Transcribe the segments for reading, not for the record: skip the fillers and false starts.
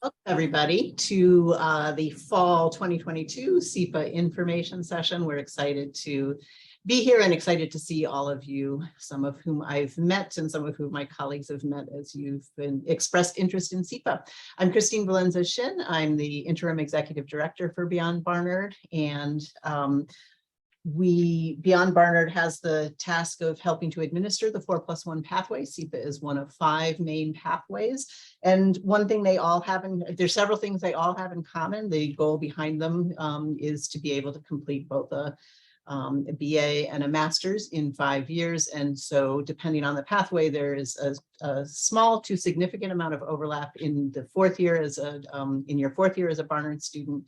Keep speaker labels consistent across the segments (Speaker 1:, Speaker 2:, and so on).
Speaker 1: Welcome everybody to the fall 2022 SIPA information session. We're excited to be here and excited to see all of you, some of whom I've met and some of whom my colleagues have met as you've been expressed interest in SIPA. I'm Christine Valenza-Shin. I'm the interim executive director for Beyond Barnard, and Beyond Barnard has the task of helping to administer the 4+1 pathway. SIPA is one of 5 main pathways. And one thing they all have, there's several things they all have in common. The goal behind them is to be able to complete both a BA and a master's in 5 years. And so depending on the pathway, there is a small to significant amount of overlap in the 4th year as in your 4th year as a Barnard student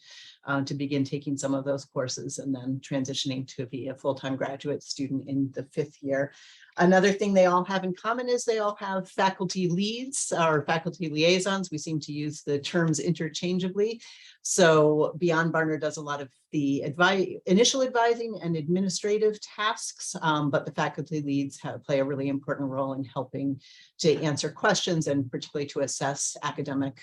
Speaker 1: to begin taking some of those courses and then transitioning to be a full-time graduate student in the 5th year. Another thing they all have in common is they all have faculty leads or faculty liaisons. We seem to use the terms interchangeably. So Beyond Barnard does a lot of the initial advising and administrative tasks, but the faculty leads play a really important role in helping to answer questions and particularly to assess academic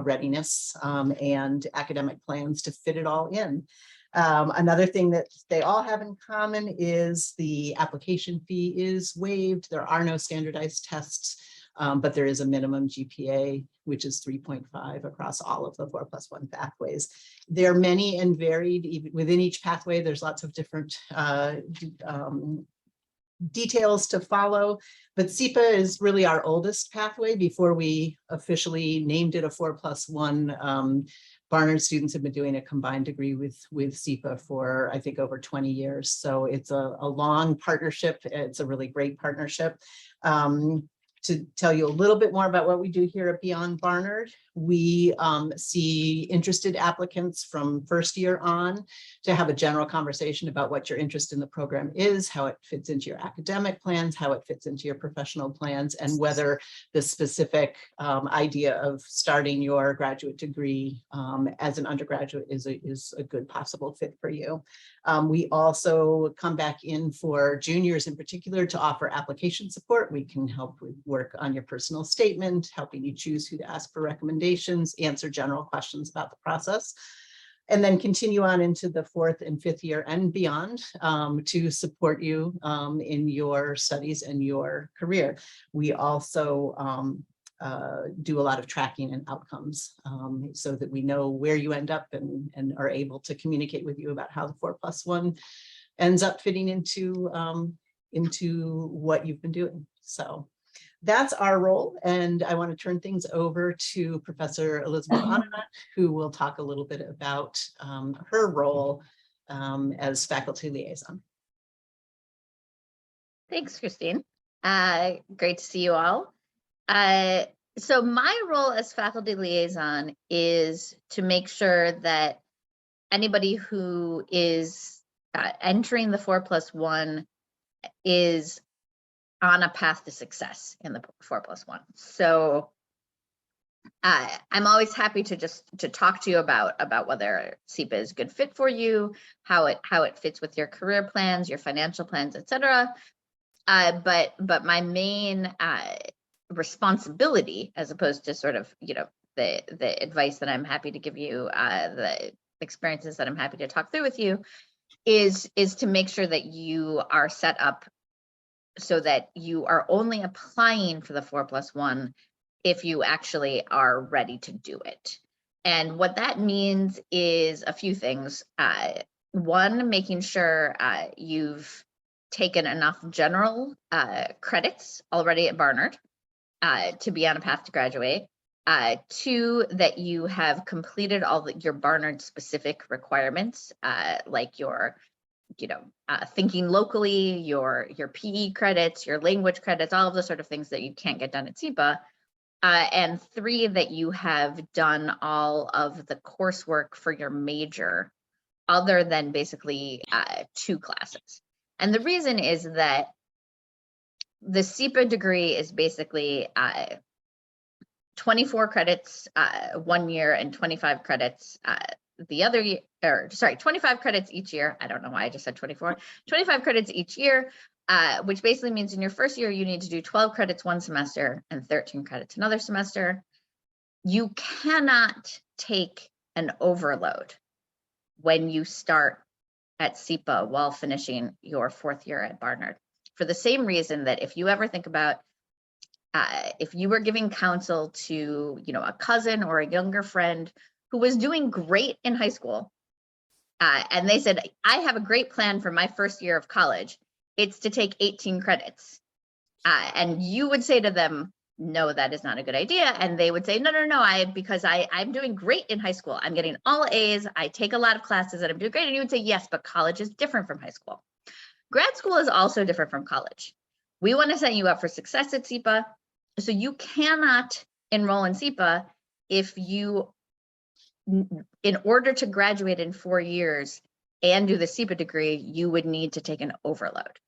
Speaker 1: readiness and academic plans to fit it all in. Another thing that they all have in common is the application fee is waived. There are no standardized tests, but there is a minimum GPA, which is 3.5 across all of the 4+1 pathways. There are many and varied, even within each pathway, there's lots of different details to follow, but SIPA is really our oldest pathway. Before we officially named it a 4+1, Barnard students have been doing a combined degree with SIPA for, I think, over 20 years. So it's a long partnership. It's a really great partnership. To tell you a little bit more about what we do here at Beyond Barnard, we see interested applicants from 1st year on to have a general conversation about what your interest in the program is, how it fits into your academic plans, how it fits into your professional plans, and whether the specific idea of starting your graduate degree as an undergraduate is a good possible fit for you. We also come back in for juniors in particular to offer application support. We can help with work on your personal statement, helping you choose who to ask for recommendations, answer general questions about the process, and then continue on into the 4th and 5th year and beyond to support you in your studies and your career. We also do a lot of tracking and outcomes so that we know where you end up and are able to communicate with you about how the 4+1 ends up fitting into what you've been doing. So that's our role. And I want to turn things over to Professor Elizabeth Barnard, who will talk a little bit about her role as faculty liaison.
Speaker 2: Thanks, Christine. Great to see you all. So my role as faculty liaison is to make sure that anybody who is entering the 4+1 is on a path to success in the 4+1. So I'm always happy to talk to you about whether SIPA is a good fit for you, how it fits with your career plans, your financial plans, etc. But my main responsibility, as opposed to sort of, you know, the advice that I'm happy to give you, the experiences that I'm happy to talk through with you, is to make sure that you are set up so that you are only applying for the 4+1 if you actually are ready to do it. And what that means is a few things. One, making sure you've taken enough general credits already at Barnard to be on a path to graduate. 2, that you have completed all your Barnard specific requirements, like your, you know, thinking locally, your PE credits, your language credits, all of the sort of things that you can't get done at SIPA. And 3, that you have done all of the coursework for your major, other than basically 2 classes. And the reason is that the SIPA degree is basically 24 credits 1 year and 25 credits the other year, or sorry, 25 credits each year. I don't know why I just said 24. 25 credits each year, which basically means in your first year, you need to do 12 credits one semester and 13 credits another semester. you cannot take an overload when you start at SIPA while finishing your 4th year at Barnard. For the same reason that if you ever think about if you were giving counsel to, a cousin or a younger friend who was doing great in high school, and they said, I have a great plan for my 1st year of college, it's to take 18 credits. And you would say to them, no, that is not a good idea. And they would say, no, because I'm doing great in high school. I'm getting all A's. I take a lot of classes and I'm doing great. And you would say, yes, but college is different from high school. Grad school is also different from college. We want to set you up for success at SIPA. So you cannot enroll in SIPA if you, in order to graduate in 4 years and do the SIPA degree, you would need to take an overload.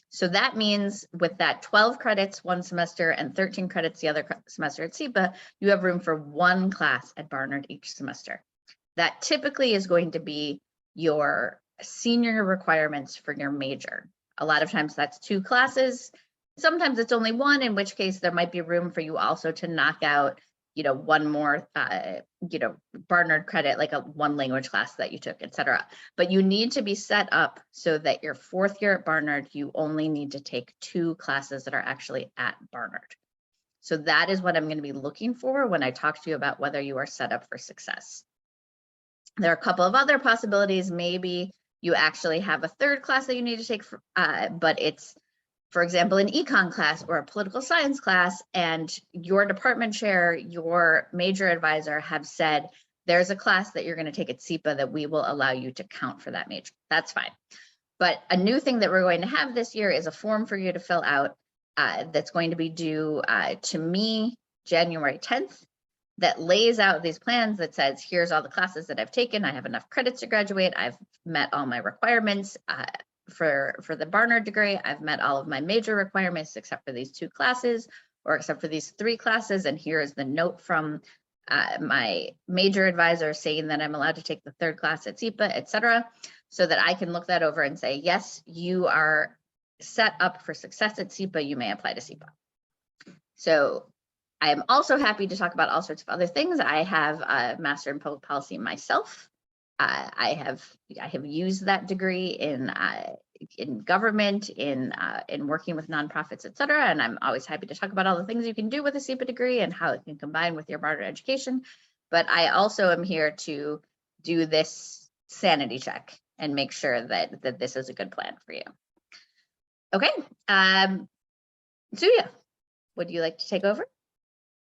Speaker 2: So that means with that 12 credits one semester and 13 credits the other semester at SIPA, you have room for 1 class at Barnard each semester. That typically is going to be your senior requirements for your major. A lot of times that's 2 classes. Sometimes it's only 1, in which case there might be room for you also to knock out, 1 more, Barnard credit, like a 1 language class that you took, etc. But you need to be set up so that your 4th year at Barnard, you only need to take 2 classes that are actually at Barnard. So that is what I'm going to be looking for when I talk to you about whether you are set up for success. There are a couple of other possibilities. Maybe you actually have a 3rd class that you need to take, but it's, for example, an econ class or a political science class, and your department chair, your major advisor have said, there's a class that you're going to take at SIPA that we will allow you to count for that major. That's fine. But a new thing that we're going to have this year is a form for you to fill out that's going to be due to me January 10th, that lays out these plans that says, here's all the classes that I've taken. I have enough credits to graduate. I've met all my requirements for the Barnard degree. I've met all of my major requirements except for these 2 classes, or except for these 3 classes. And here is the note from my major advisor saying that I'm allowed to take the 3rd class at SIPA, etc., so that I can look that over and say, yes, you are set up for success at SIPA. You may apply to SIPA. So I am also happy to talk about all sorts of other things. I have a master in public policy myself. I have used that degree in government, in working with nonprofits, et cetera. And I'm always happy to talk about all the things you can do with a SIPA degree and how it can combine with your Barnard education. But I also am here to do this sanity check and make sure that this is a good plan for you. Okay, Suya, would you like to take over?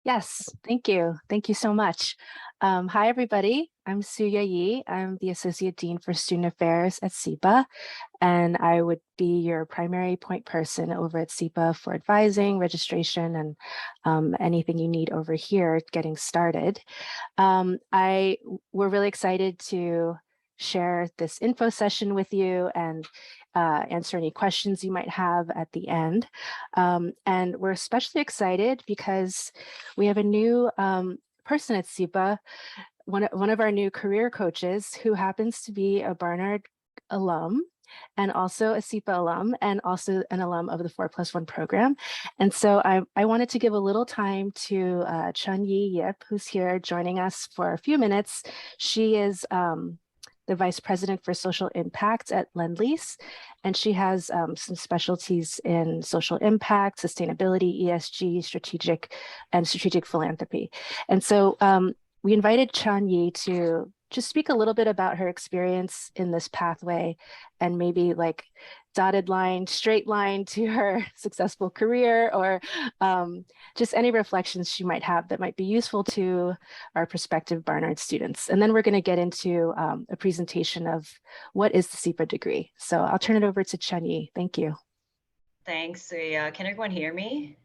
Speaker 3: Yes, thank you. Thank you so much. Hi, everybody. I'm Suya Yi. I'm the Associate Dean for Student Affairs at SIPA, and I would be your primary point person over at SIPA for advising, registration, and anything you need over here getting started. We're really excited to share this info session with you and answer any questions you might have at the end. And we're especially excited because we have a new person at SIPA, one of our new career coaches, who happens to be a Barnard alum and also a SIPA alum and also an alum of the 4+1 program. And so I wanted to give a little time to Chun-Yi Yip, who's here joining us for a few minutes. She is the Vice President for Social Impact at Lend-Lease, and she has some specialties in social impact, sustainability, ESG, strategic philanthropy. And so we invited Chun-Yi to just speak a little bit about her experience in this pathway and maybe like dotted line, straight line to her successful career, or just any reflections she might have that might be useful to our prospective Barnard students. And then we're going to get into a presentation of what is the SIPA degree. So I'll turn it over to Chun-Yi. Thank you.
Speaker 4: Thanks, Suya. Can everyone hear me?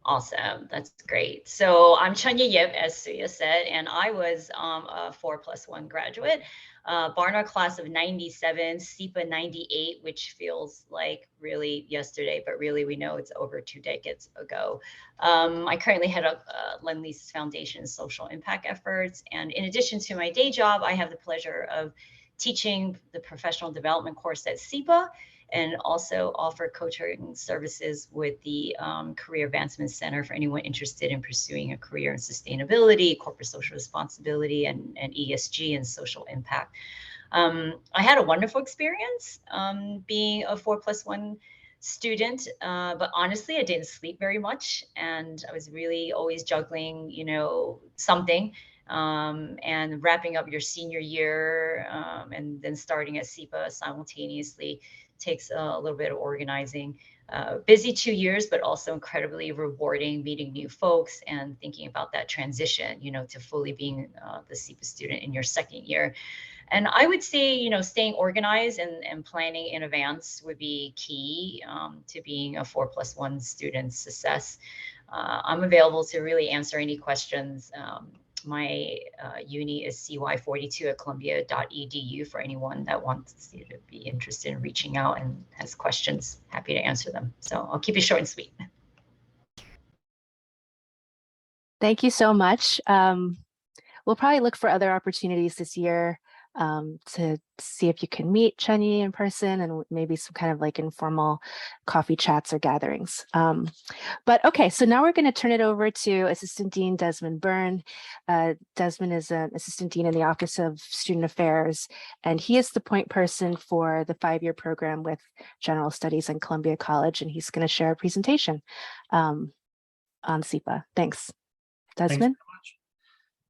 Speaker 4: Awesome, that's great. So I'm Chun-Yi Yip, as Suya said, and I was a 4+1 graduate, Barnard class of 97, SIPA 98, which feels like really yesterday, but really we know it's over 2 decades ago. I currently head up Lend-Lease Foundation's social impact efforts, and in addition to my day job, I have the pleasure of teaching the professional development course at SIPA, and also offer coaching services with the Career Advancement Center for anyone interested in pursuing a career in sustainability, corporate social responsibility, and ESG and social impact. I had a wonderful experience being a 4+1 student, but honestly, I didn't sleep very much, and I was really always juggling, something, and wrapping up your senior year, and then starting at SIPA simultaneously takes a little bit of organizing. Busy 2 years, but also incredibly rewarding, meeting new folks and thinking about that transition, to fully being the SIPA student in your second year. And I would say, staying organized and planning in advance would be key to being a 4+1 student success. I'm available to really answer any questions. My uni is cy42@columbia.edu for anyone that wants to be interested in reaching out and has questions. Happy to answer them. So I'll keep it short and sweet.
Speaker 3: Thank you so much. We'll probably look for other opportunities this year to see if you can meet Chunyi in person and maybe some kind of like informal coffee chats or gatherings. But okay, so now we're going to turn it over to Assistant Dean Desmond Byrne. Desmond is an Assistant Dean in the Office of Student Affairs, and he is the point person for the 5-year program with General Studies in Columbia College, and he's going to share a presentation on SIPA. Thanks. Desmond?
Speaker 5: Thanks very much.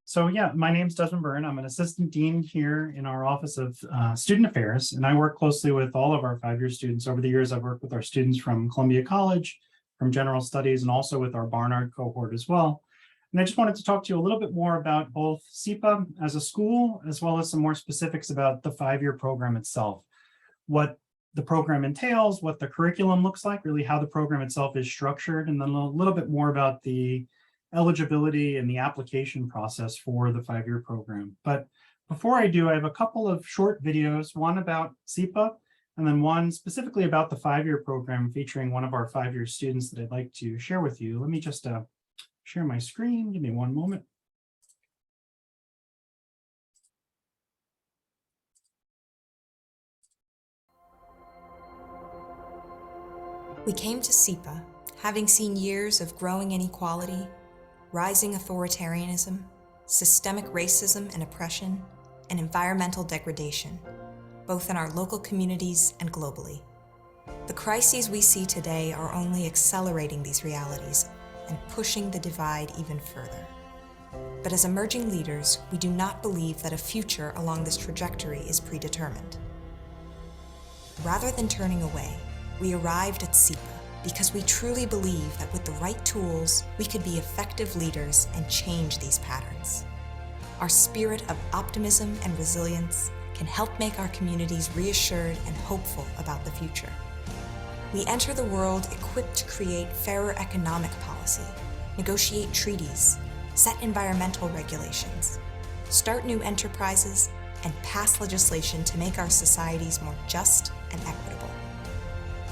Speaker 5: So yeah, my name's Desmond Byrne. I'm an assistant dean here in our Office of Student Affairs, and I work closely with all of our 5-year students. Over the years, I've worked with our students from Columbia College, from General Studies, and also with our Barnard cohort as well. And I just wanted to talk to you a little bit more about both SIPA as a school, as well as some more specifics about the 5-year program itself, what the program entails, what the curriculum looks like, really how the program itself is structured, and then a little bit more about the eligibility and the application process for the 5-year program. But before I do, I have a couple of short videos, one about SIPA, and then one specifically about the 5-year program featuring one of our 5-year students that I'd like to share with you. Let me just share my screen. Give me one moment.
Speaker 6: We came to SIPA, having seen years of growing inequality, rising authoritarianism, systemic racism and oppression, and environmental degradation, both in our local communities and globally. The crises we see today are only accelerating these realities and pushing the divide even further. But as emerging leaders, we do not believe that a future along this trajectory is predetermined. Rather than turning away, we arrived at SIPA because we truly believe that with the right tools, we could be effective leaders and change these patterns. Our spirit of optimism and resilience can help make our communities reassured and hopeful about the future. We enter the world equipped to create fairer economic policy, negotiate treaties, set environmental regulations, start new enterprises, and pass legislation to make our societies more just and equitable.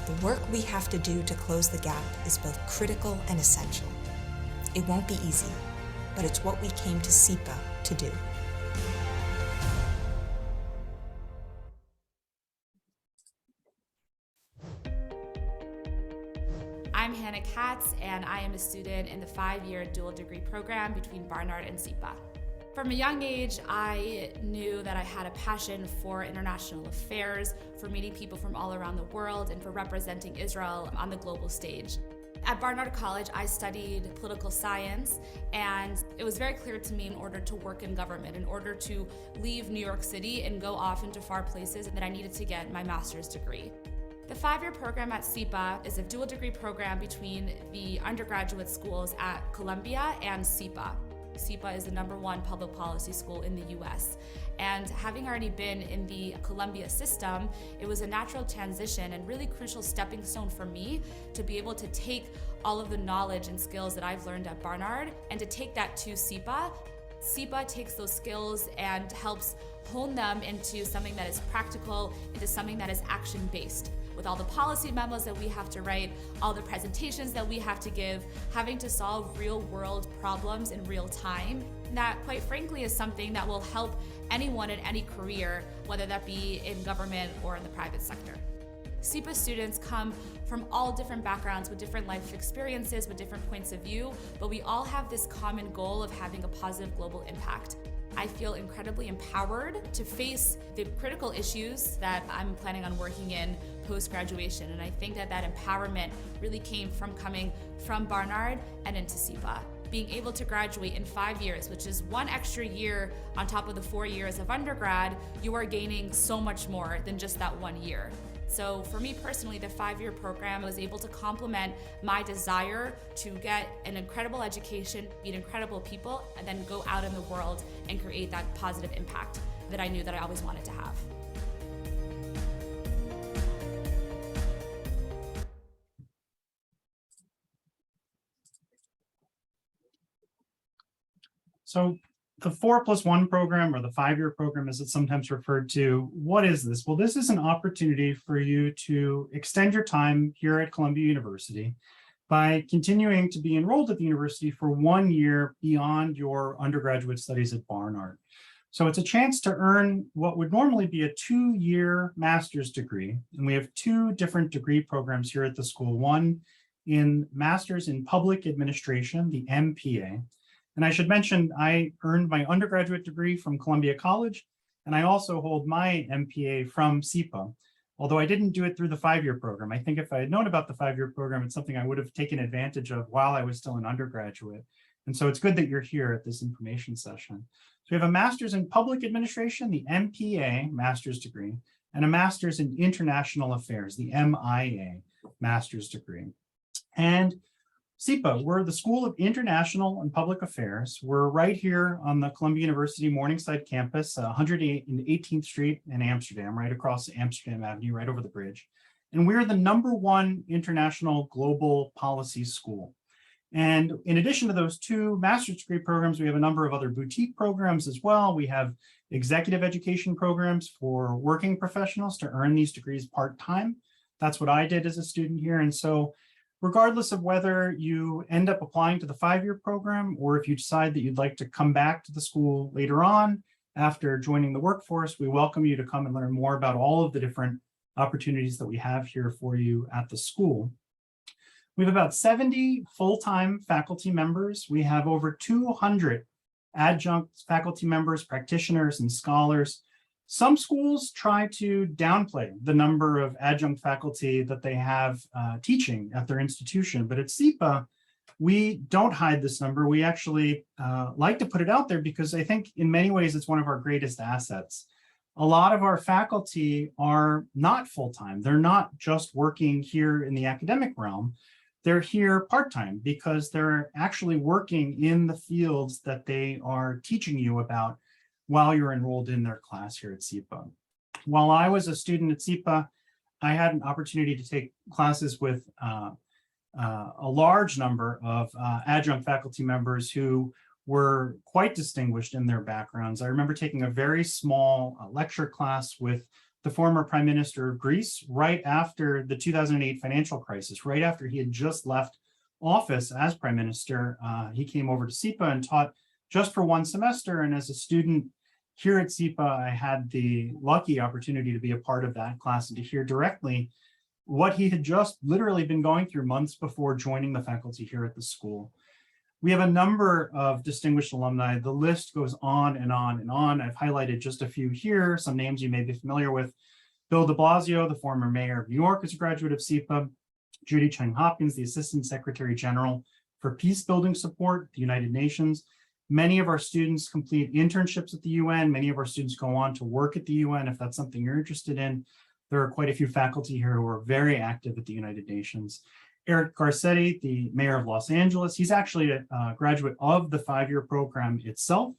Speaker 6: The work we have to do to close the gap is both critical and essential. It won't be easy, but it's what we came to SIPA to do.
Speaker 7: I'm Hannah Katz, and I am a student in the 5-year dual degree program between Barnard and SIPA. From a young age, I knew that I had a passion for international affairs, for meeting people from all around the world, and for representing Israel on the global stage. At Barnard College, I studied political science, and it was very clear to me in order to work in government, in order to leave New York City and go off into far places, that I needed to get my master's degree. The 5-year program at SIPA is a dual degree program between the undergraduate schools at Columbia and SIPA. SIPA is the #1 public policy school in the US. And having already been in the Columbia system, it was a natural transition and really crucial stepping stone for me to be able to take all of the knowledge and skills that I've learned at Barnard and to take that to SIPA. SIPA takes those skills and helps hone them into something that is practical, into something that is action-based. With all the policy memos that we have to write, all the presentations that we have to give, having to solve real-world problems in real time, that quite frankly is something that will help anyone in any career, whether that be in government or in the private sector. SIPA students come from all different backgrounds with different life experiences, with different points of view, but we all have this common goal of having a positive global impact. I feel incredibly empowered to face the critical issues that I'm planning on working in post-graduation. And I think that that empowerment really came from coming from Barnard and into SIPA. Being able to graduate in 5 years, which is 1 extra year on top of the 4 years of undergrad, you are gaining so much more than just that 1 year. So for me personally, the 5-year program was able to complement my desire to get an incredible education, meet incredible people, and then go out in the world and create that positive impact that I knew that I always wanted to have.
Speaker 5: So the 4+1 program, or the 5-year program as it's sometimes referred to, what is this? Well, this is an opportunity for you to extend your time here at Columbia University by continuing to be enrolled at the university for 1 year beyond your undergraduate studies at Barnard. So it's a chance to earn what would normally be a 2-year master's degree. And we have 2 different degree programs here at the school, one in Master's in Public Administration, the MPA. And I should mention, I earned my undergraduate degree from Columbia College, and I also hold my MPA from SIPA, although I didn't do it through the 5-year program. I think if I had known about the 5-year program, it's something I would have taken advantage of while I was still an undergraduate. And so it's good that you're here at this information session. So we have a Master's in Public Administration, the MPA master's degree, and a Master's in International Affairs, the MIA master's degree. And SIPA, we're the School of International and Public Affairs. We're right here on the Columbia University Morningside campus, 118th Street in Amsterdam, right across Amsterdam Avenue, right over the bridge. And we're the #1 international global policy school. And in addition to those 2 master's degree programs, we have a number of other boutique programs as well. We have executive education programs for working professionals to earn these degrees part-time. That's what I did as a student here. And so regardless of whether you end up applying to the 5-year program, or if you decide that you'd like to come back to the school later on after joining the workforce, we welcome you to come and learn more about all of the different opportunities that we have here for you at the school. We have about 70 full-time faculty members. We have over 200 adjunct faculty members, practitioners, and scholars. Some schools try to downplay the number of adjunct faculty that they have teaching at their institution, but at SIPA, we don't hide this number. We actually like to put it out there because I think in many ways it's one of our greatest assets. A lot of our faculty are not full-time. They're not just working here in the academic realm. They're here part-time because they're actually working in the fields that they are teaching you about while you're enrolled in their class here at SIPA. While I was a student at SIPA, I had an opportunity to take classes with a large number of adjunct faculty members who were quite distinguished in their backgrounds. I remember taking a very small lecture class with the former Prime Minister of Greece right after the 2008 financial crisis, right after he had just left office as Prime Minister. He came over to SIPA and taught just for 1 semester. And as a student here at SIPA, I had the lucky opportunity to be a part of that class and to hear directly what he had just literally been going through months before joining the faculty here at the school. We have a number of distinguished alumni. The list goes on and on and on. I've highlighted just a few here, some names you may be familiar with. Bill de Blasio, the former mayor of New York, is a graduate of SIPA. Judy Chang Hopkins, the Assistant Secretary General for Peace Building Support at the United Nations. Many of our students complete internships at the UN. Many of our students go on to work at the UN if that's something you're interested in. There are quite a few faculty here who are very active at the United Nations. Eric Garcetti, the mayor of Los Angeles, he's actually a graduate of the 5-year program itself.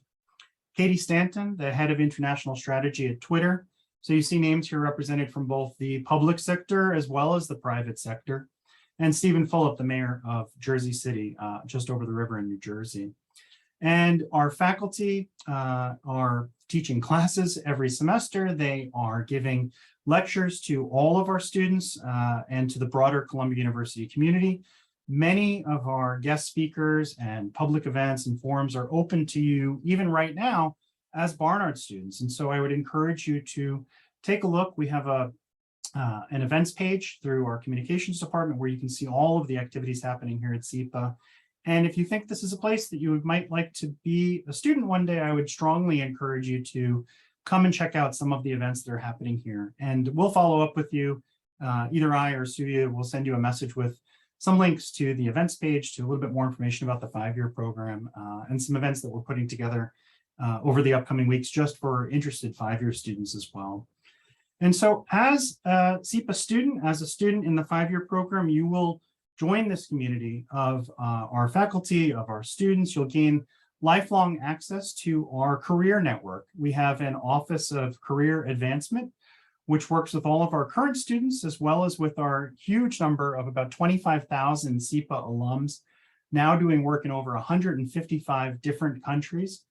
Speaker 5: Katie Stanton, the head of international strategy at Twitter. So you see names here represented from both the public sector as well as the private sector. And Stephen Fulop, the mayor of Jersey City, just over the river in New Jersey. And our faculty are teaching classes every semester. They are giving lectures to all of our students and to the broader Columbia University community. Many of our guest speakers and public events and forums are open to you even right now as Barnard students. And so I would encourage you to take a look. We have a an events page through our communications department where you can see all of the activities happening here at SIPA. And if you think this is a place that you might like to be a student one day, I would strongly encourage you to come and check out some of the events that are happening here. And we'll follow up with you. Either I or Suya will send you a message with some links to the events page, to a little bit more information about the 5-year program, and some events that we're putting together over the upcoming weeks just for interested 5-year students as well. And so as a SIPA student, as a student in the 5-year program, you will join this community of our faculty, of our students. You'll gain lifelong access to our career network. We have an Office of Career Advancement, which works with all of our current students, as well as with our huge number of about 25,000 SIPA alums, now doing work in over 155 different countries,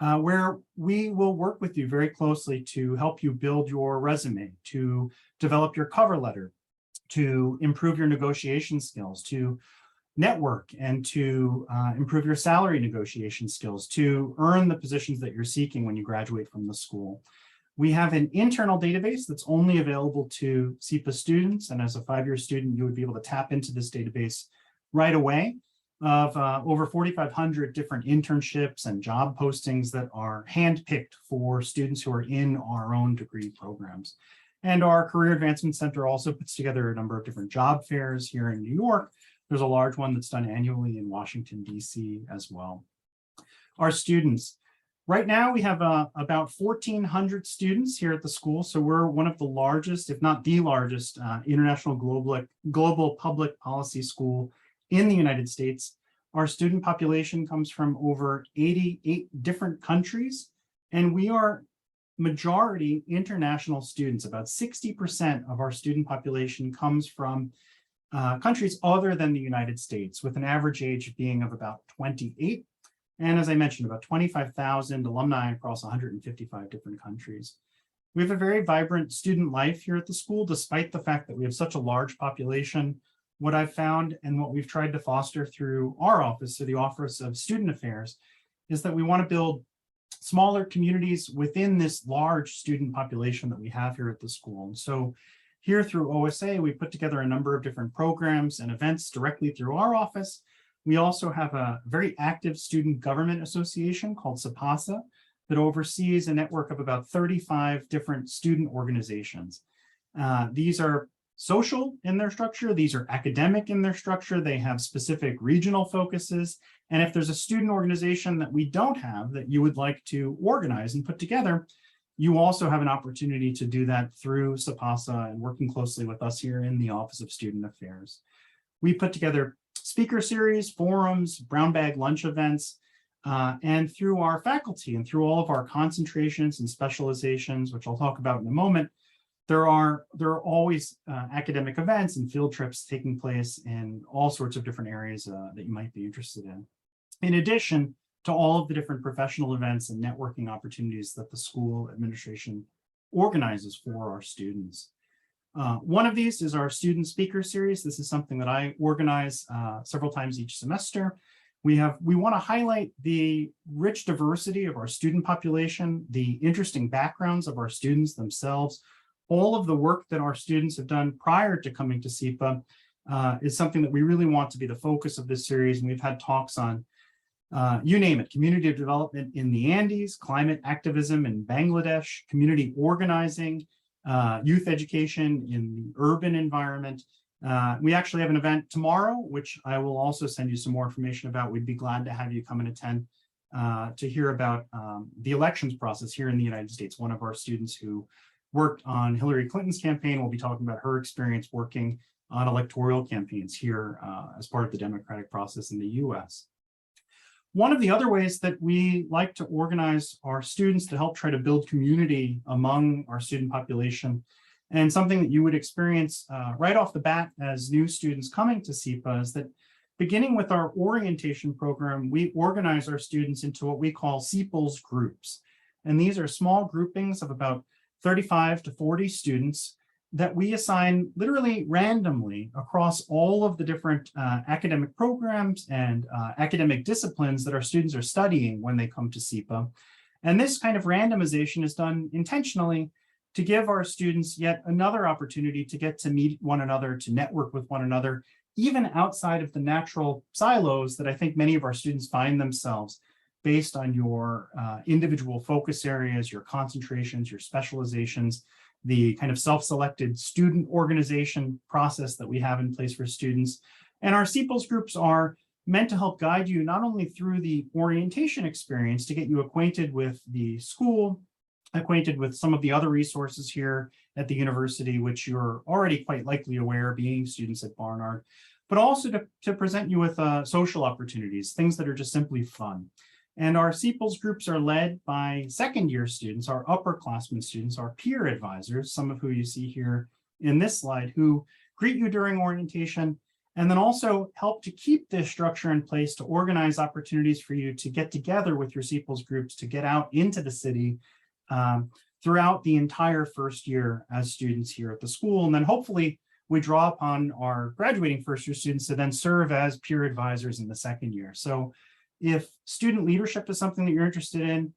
Speaker 5: where we will work with you very closely to help you build your resume, to develop your cover letter, to improve your negotiation skills, to network, and to improve your salary negotiation skills, to earn the positions that you're seeking when you graduate from the school. We have an internal database that's only available to SIPA students, and as a 5-year student, you would be able to tap into this database right away of over 4,500 different internships and job postings that are handpicked for students who are in our own degree programs. And our Career Advancement Center also puts together a number of different job fairs here in New York. There's a large one that's done annually in Washington, D.C. as well. Our students, right now we have about 1,400 students here at the school. So we're one of the largest, if not the largest, international global public policy school in the United States. Our student population comes from over 88 different countries, and we are majority international students. About 60% of our student population comes from countries other than the United States, with an average age being of about 28. And as I mentioned, about 25,000 alumni across 155 different countries. We have a very vibrant student life here at the school, despite the fact that we have such a large population. What I've found and what we've tried to foster through our office, through the Office of Student Affairs, is that we want to build smaller communities within this large student population that we have here at the school. And so here through OSA, we put together a number of different programs and events directly through our office. We also have a very active student government association called SIPA that oversees a network of about 35 different student organizations. These are social in their structure. These are academic in their structure. They have specific regional focuses. And if there's a student organization that we don't have that you would like to organize and put together, you also have an opportunity to do that through SIPA and working closely with us here in the Office of Student Affairs. We put together speaker series, forums, brown bag lunch events, and through our faculty and through all of our concentrations and specializations, which I'll talk about in a moment, there are always academic events and field trips taking place in all sorts of different areas that you might be interested in addition to all of the different professional events and networking opportunities that the school administration organizes for our students. One of these is our student speaker series. This is something that I organize several times each semester. We want to highlight the rich diversity of our student population, the interesting backgrounds of our students themselves. All of the work that our students have done prior to coming to SIPA is something that we really want to be the focus of this series. And we've had talks on, you name it, community development in the Andes, climate activism in Bangladesh, community organizing, youth education in the urban environment. We actually have an event tomorrow, which I will also send you some more information about. We'd be glad to have you come and attend to hear about the elections process here in the United States. One of our students who worked on Hillary Clinton's campaign will be talking about her experience working on electoral campaigns here as part of the democratic process in the US. One of the other ways that we like to organize our students to help try to build community among our student population, and something that you would experience right off the bat as new students coming to SIPA, is that beginning with our orientation program, we organize our students into what we call SIPL's groups. And these are small groupings of about 35 to 40 students that we assign literally randomly across all of the different academic programs and academic disciplines that our students are studying when they come to SIPA. And this kind of randomization is done intentionally to give our students yet another opportunity to get to meet one another, to network with one another, even outside of the natural silos that I think many of our students find themselves based on your individual focus areas, your concentrations, your specializations, the kind of self-selected student organization process that we have in place for students. And our SIPA groups are meant to help guide you not only through the orientation experience to get you acquainted with the school, acquainted with some of the other resources here at the university, which you're already quite likely aware being students at Barnard, but also to present you with social opportunities, things that are just simply fun. And our SIPA groups are led by second-year students, our upperclassmen students, our peer advisors, some of who you see here in this slide, who greet you during orientation, and then also help to keep this structure in place to organize opportunities for you to get together with your SIPA groups, to get out into the city throughout the entire first year as students here at the school. And then hopefully we draw upon our graduating first year students to then serve as peer advisors in the second year. So if student leadership is something that you're interested in,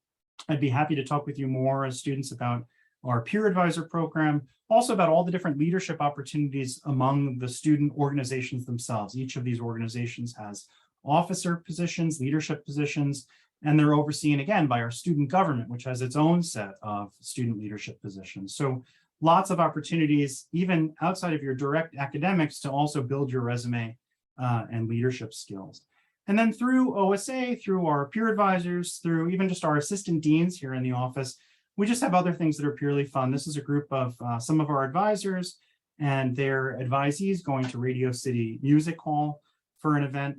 Speaker 5: I'd be happy to talk with you more as students about our peer advisor program, also about all the different leadership opportunities among the student organizations themselves. Each of these organizations has officer positions, leadership positions, and they're overseen again by our student government, which has its own set of student leadership positions. So lots of opportunities, even outside of your direct academics, to also build your resume and leadership skills. And then through OSA, through our peer advisors, through even just our assistant deans here in the office, we just have other things that are purely fun. This is a group of some of our advisors and their advisees going to Radio City Music Hall for an event.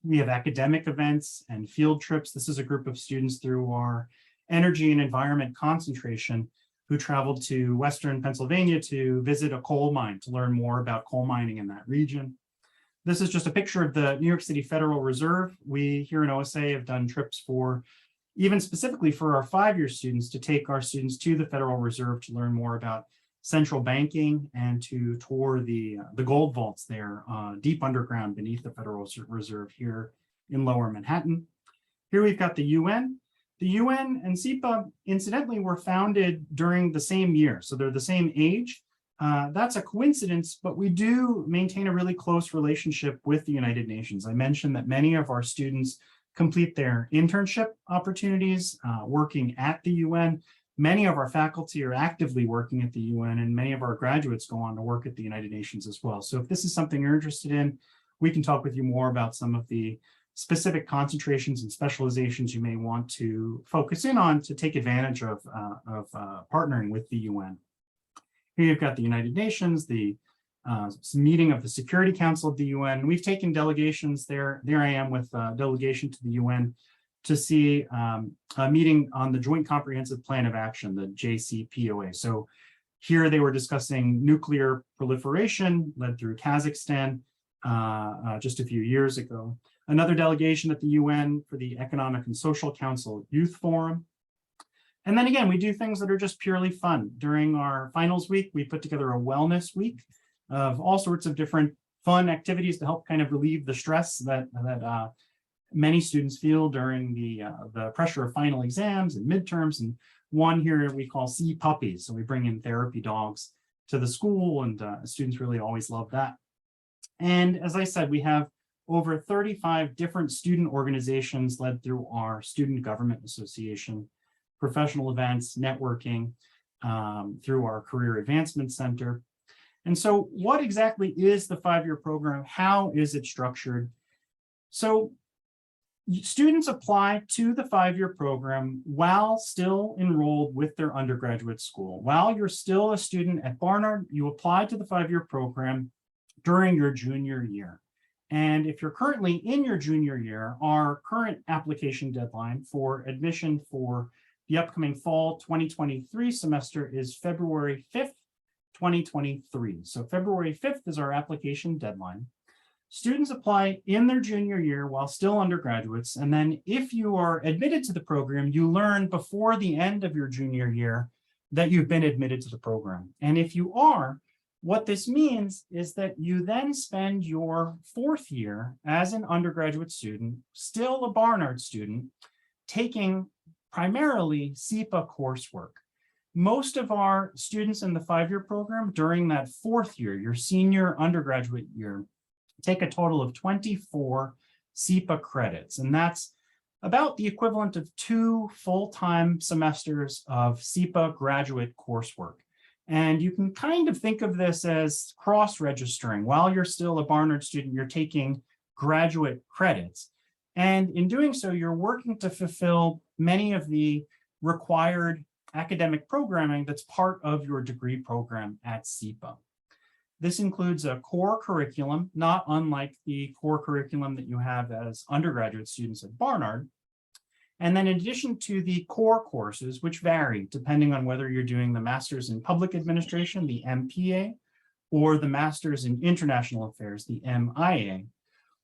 Speaker 5: We have academic events and field trips. This is a group of students through our energy and environment concentration who traveled to Western Pennsylvania to visit a coal mine to learn more about coal mining in that region. This is just a picture of the New York City Federal Reserve. We here in OSA have done trips for, even specifically for our five-year students, to take our students to the Federal Reserve to learn more about central banking and to tour the gold vaults there deep underground beneath the Federal Reserve here in Lower Manhattan. Here we've got the UN. The UN and SIPA, incidentally, were founded during the same year, so they're the same age. That's a coincidence, but we do maintain a really close relationship with the United Nations. I mentioned that many of our students complete their internship opportunities working at the UN. Many of our faculty are actively working at the UN, and many of our graduates go on to work at the United Nations as well. So if this is something you're interested in, we can talk with you more about some of the specific concentrations and specializations you may want to focus in on to take advantage of partnering with the UN. Here you've got the United Nations, the meeting of the Security Council of the UN. We've taken delegations there. There I am with a delegation to the UN to see a meeting on the Joint Comprehensive Plan of Action, the JCPOA. So here they were discussing nuclear proliferation led through Kazakhstan just a few years ago. Another delegation at the UN for the Economic and Social Council Youth Forum. And then again, we do things that are just purely fun. During our finals week, we put together a wellness week of all sorts of different fun activities to help kind of relieve the stress that many students feel during the pressure of final exams and midterms. And one here we call Sea Puppies. So we bring in therapy dogs to the school, and students really always love that. And as I said, we have over 35 different student organizations led through our Student Government Association, professional events, networking, through our Career Advancement Center. And so what exactly is the five-year program? How is it structured? So students apply to the five-year program while still enrolled with their undergraduate school. While you're still a student at Barnard, you apply to the five-year program during your junior year. And if you're currently in your junior year, our current application deadline for admission for the upcoming fall 2023 semester is February 5th, 2023. So February 5th is our application deadline. Students apply in their junior year while still undergraduates. And then if you are admitted to the program, you learn before the end of your junior year that you've been admitted to the program. And if you are, what this means is that you then spend your fourth year as an undergraduate student, still a Barnard student, taking primarily SIPA coursework. most of our students in the 5-year program during that 4th year, your senior undergraduate year, take a total of 24 SIPA credits. And that's about the equivalent of 2 full-time semesters of SIPA graduate coursework. And you can kind of think of this as cross-registering. While you're still a Barnard student, you're taking graduate credits. And in doing so, you're working to fulfill many of the required academic programming that's part of your degree program at SIPA. This includes a core curriculum, not unlike the core curriculum that you have as undergraduate students at Barnard. And then in addition to the core courses, which vary depending on whether you're doing the Master's in Public Administration, the MPA, or the Master's in International Affairs, the MIA,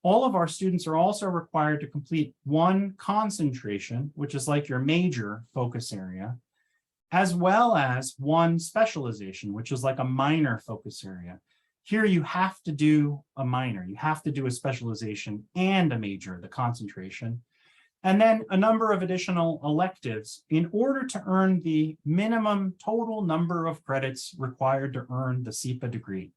Speaker 5: all of our students are also required to complete one concentration, which is like your major focus area, as well as one specialization, which is like a minor focus area. Here you have to do a minor, you have to do a specialization and a major, the concentration, and then a number of additional electives in order to earn the minimum total number of credits required to earn the SIPA degree.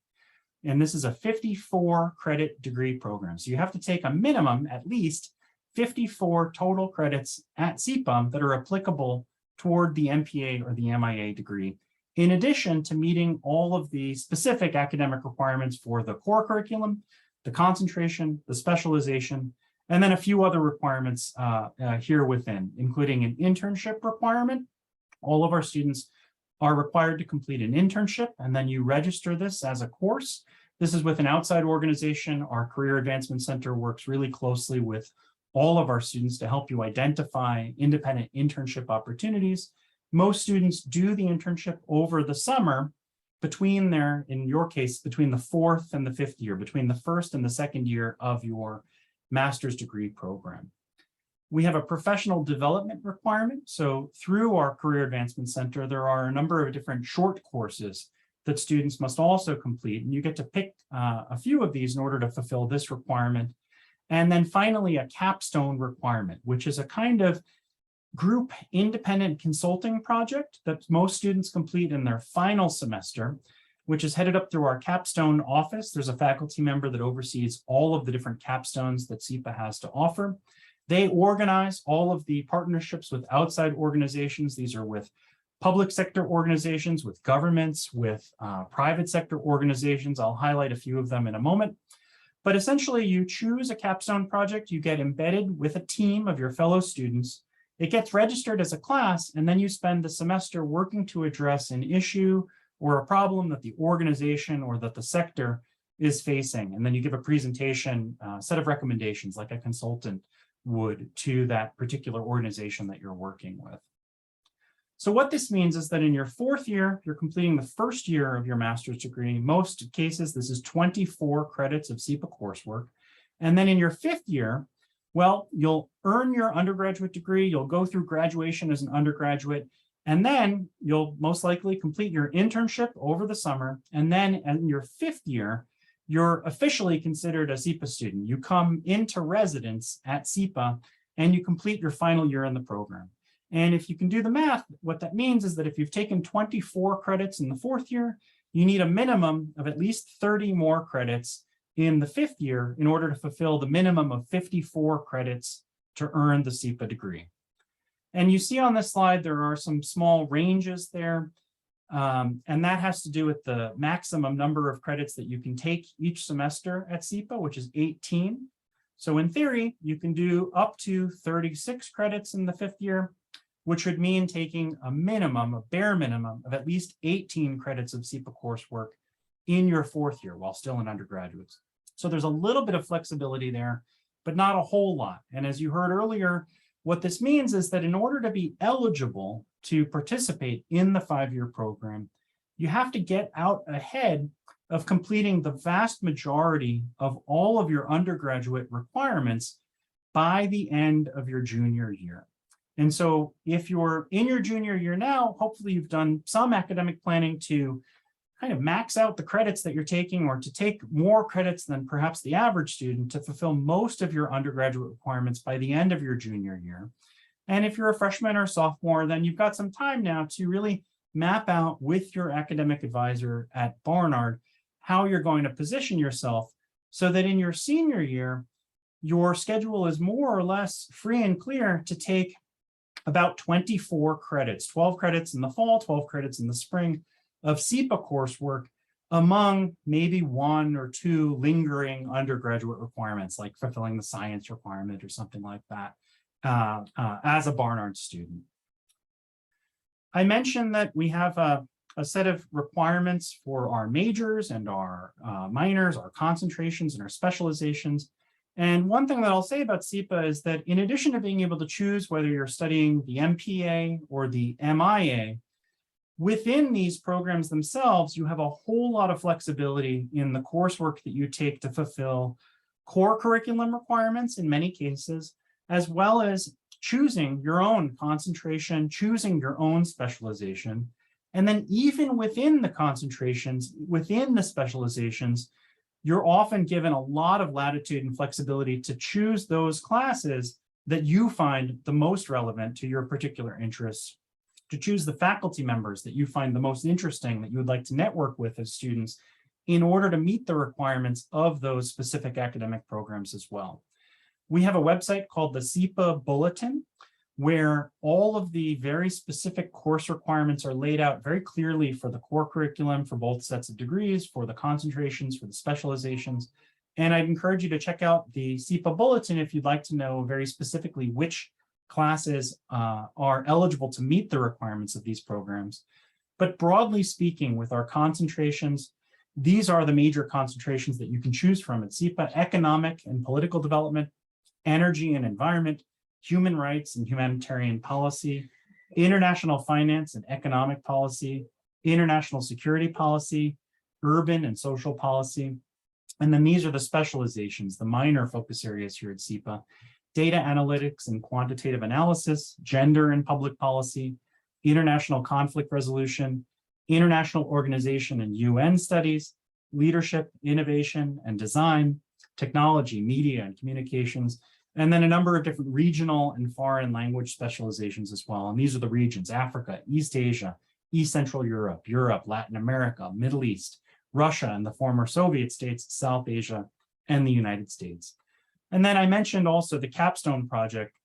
Speaker 5: And this is a 54 credit degree program. So you have to take a minimum, at least 54 total credits at SIPA that are applicable toward the MPA or the MIA degree, in addition to meeting all of the specific academic requirements for the core curriculum, the concentration, the specialization, and then a few other requirements here within, including an internship requirement. All of our students are required to complete an internship, and then you register this as a course. This is with an outside organization. Our Career Advancement Center works really closely with all of our students to help you identify independent internship opportunities. Most students do the internship over the summer between their, in your case, between the 4th and the 5th year, between the 1st and the 2nd year of your master's degree program. We have a professional development requirement. So through our Career Advancement Center, there are a number of different short courses that students must also complete. And you get to pick a few of these in order to fulfill this requirement. And then finally, a capstone requirement, which is a kind of group independent consulting project that most students complete in their final semester, which is headed up through our capstone office. There's a faculty member that oversees all of the different capstones that SIPA has to offer. They organize all of the partnerships with outside organizations. These are with public sector organizations, with governments, with private sector organizations. I'll highlight a few of them in a moment. But essentially, you choose a capstone project, you get embedded with a team of your fellow students. It gets registered as a class, and then you spend the semester working to address an issue or a problem that the organization or that the sector is facing. And then you give a presentation, set of recommendations like a consultant would to that particular organization that you're working with. So what this means is that in your 4th year, you're completing the 1st year of your master's degree. In most cases, this is 24 credits of SIPA coursework. And then in your 5th year, well, you'll earn your undergraduate degree, you'll go through graduation as an undergraduate, and then you'll most likely complete your internship over the summer. And then in your 5th year, you're officially considered a SIPA student. You come into residence at SIPA and you complete your final year in the program. And if you can do the math, what that means is that if you've taken 24 credits in the 4th year, you need a minimum of at least 30 more credits in the 5th year in order to fulfill the minimum of 54 credits to earn the SIPA degree. And you see on this slide, there are some small ranges there. And that has to do with the maximum number of credits that you can take each semester at SIPA, which is 18. So in theory, you can do up to 36 credits in the 5th year, which would mean taking a minimum, a bare minimum of at least 18 credits of SIPA coursework in your 4th year while still an undergraduate. So there's a little bit of flexibility there, but not a whole lot. And as you heard earlier, what this means is that in order to be eligible to participate in the 5-year program, you have to get out ahead of completing the vast majority of all of your undergraduate requirements by the end of your junior year. And so if you're in your junior year now, hopefully you've done some academic planning to kind of max out the credits that you're taking or to take more credits than perhaps the average student to fulfill most of your undergraduate requirements by the end of your junior year. And if you're a freshman or sophomore, then you've got some time now to really map out with your academic advisor at Barnard how you're going to position yourself so that in your senior year, your schedule is more or less free and clear to take about 24 credits, 12 credits in the fall, 12 credits in the spring of SIPA coursework among maybe 1 or 2 lingering undergraduate requirements, like fulfilling the science requirement or something like that, as a Barnard student. I mentioned that we have a set of requirements for our majors and our minors, our concentrations and our specializations. And one thing that I'll say about SIPA is that in addition to being able to choose whether you're studying the MPA or the MIA, within these programs themselves, you have a whole lot of flexibility in the coursework that you take to fulfill core curriculum requirements in many cases, as well as choosing your own concentration, choosing your own specialization. And then even within the concentrations, within the specializations, you're often given a lot of latitude and flexibility to choose those classes that you find the most relevant to your particular interests, to choose the faculty members that you find the most interesting that you would like to network with as students in order to meet the requirements of those specific academic programs as well. We have a website called the SIPA Bulletin, where all of the very specific course requirements are laid out very clearly for the core curriculum, for both sets of degrees, for the concentrations, for the specializations. And I'd encourage you to check out the SIPA Bulletin if you'd like to know very specifically which classes are eligible to meet the requirements of these programs. But broadly speaking, with our concentrations, these are the major concentrations that you can choose from at SIPA: economic and political development, energy and environment, human rights and humanitarian policy, international finance and economic policy, international security policy, urban and social policy. And then these are the specializations, the minor focus areas here at SIPA: data analytics and quantitative analysis, gender and public policy, international conflict resolution, international organization and UN studies, leadership, innovation and design, technology, media and communications, and then a number of different regional and foreign language specializations as well. And these are the regions: Africa, East Asia, East Central Europe, Europe, Latin America, Middle East, Russia and the former Soviet states, South Asia, and the United States. And then I mentioned also the Capstone project,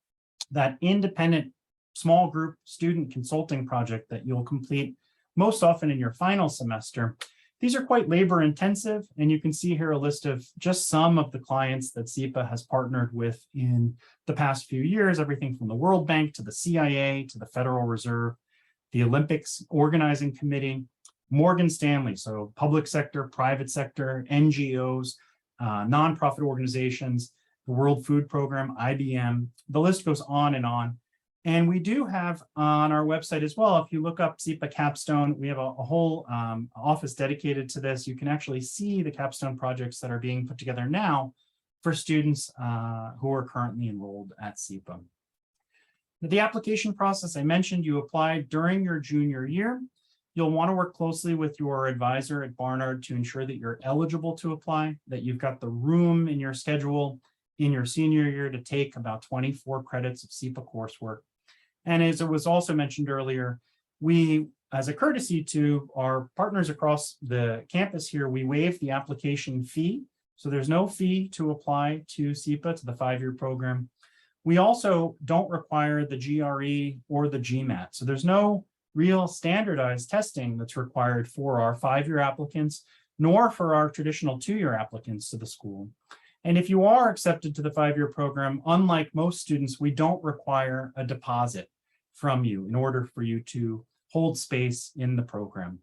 Speaker 5: that independent small group student consulting project that you'll complete most often in your final semester. These are quite labor intensive, and you can see here a list of just some of the clients that SIPA has partnered with in the past few years, everything from the World Bank to the CIA to the Federal Reserve, the Olympics Organizing Committee, Morgan Stanley, so public sector, private sector, NGOs, nonprofit organizations, the World Food Program, IBM, the list goes on and on. And we do have on our website as well, if you look up SIPA Capstone, we have a whole office dedicated to this. You can actually see the capstone projects that are being put together now for students who are currently enrolled at SIPA. The application process, I mentioned, you apply during your junior year. You'll want to work closely with your advisor at Barnard to ensure that you're eligible to apply, that you've got the room in your schedule in your senior year to take about 24 credits of SIPA coursework. And as it was also mentioned earlier, we, as a courtesy to our partners across the campus here, we waive the application fee. So there's no fee to apply to SIPA, to the 5-year program. We also don't require the GRE or the GMAT. So there's no real standardized testing that's required for our 5-year applicants, nor for our traditional 2-year applicants to the school. And if you are accepted to the 5-year program, unlike most students, we don't require a deposit from you in order for you to hold space in the program.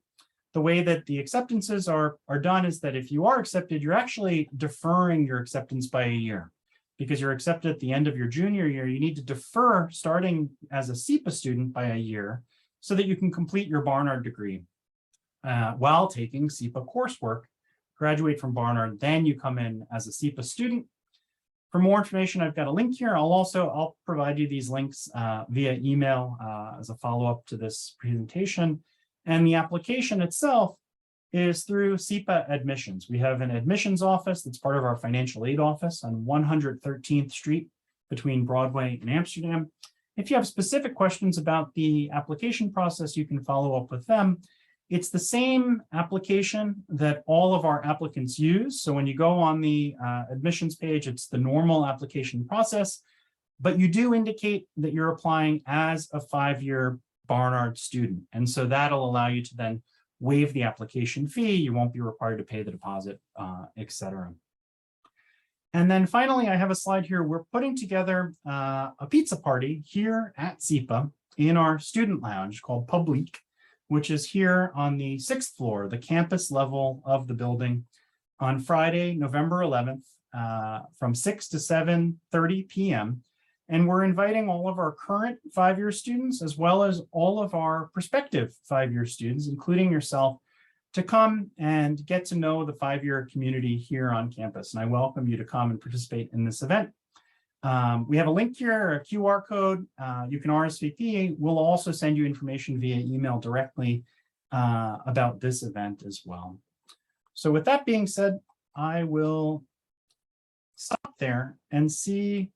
Speaker 5: The way that the acceptances are done is that if you are accepted, you're actually deferring your acceptance by a year. Because you're accepted at the end of your junior year, you need to defer starting as a SIPA student by a year so that you can complete your Barnard degree while taking SIPA coursework. Graduate from Barnard, then you come in as a SIPA student. For more information, I've got a link here. I'll provide you these links via email as a follow-up to this presentation. And the application itself is through SIPA admissions. We have an admissions office that's part of our financial aid office on 113th Street between Broadway and Amsterdam. If you have specific questions about the application process, you can follow up with them. It's the same application that all of our applicants use. So when you go on the admissions page, it's the normal application process, but you do indicate that you're applying as a 5-year Barnard student. And so that'll allow you to then waive the application fee. You won't be required to pay the deposit, et cetera. And then finally, I have a slide here. We're putting together a pizza party here at SIPA in our student lounge called Publique, which is here on the 6th floor, the campus level of the building, on Friday, November 11th, from 6 to 7:30 p.m. And we're inviting all of our current 5-year students, as well as all of our prospective 5-year students, including yourself, to come and get to know the 5-year community here on campus. And I welcome you to come and participate in this event. We have a link here, a QR code. You can RSVP. We'll also send you information via email directly about this event as well. So with that being said, I will stop there and see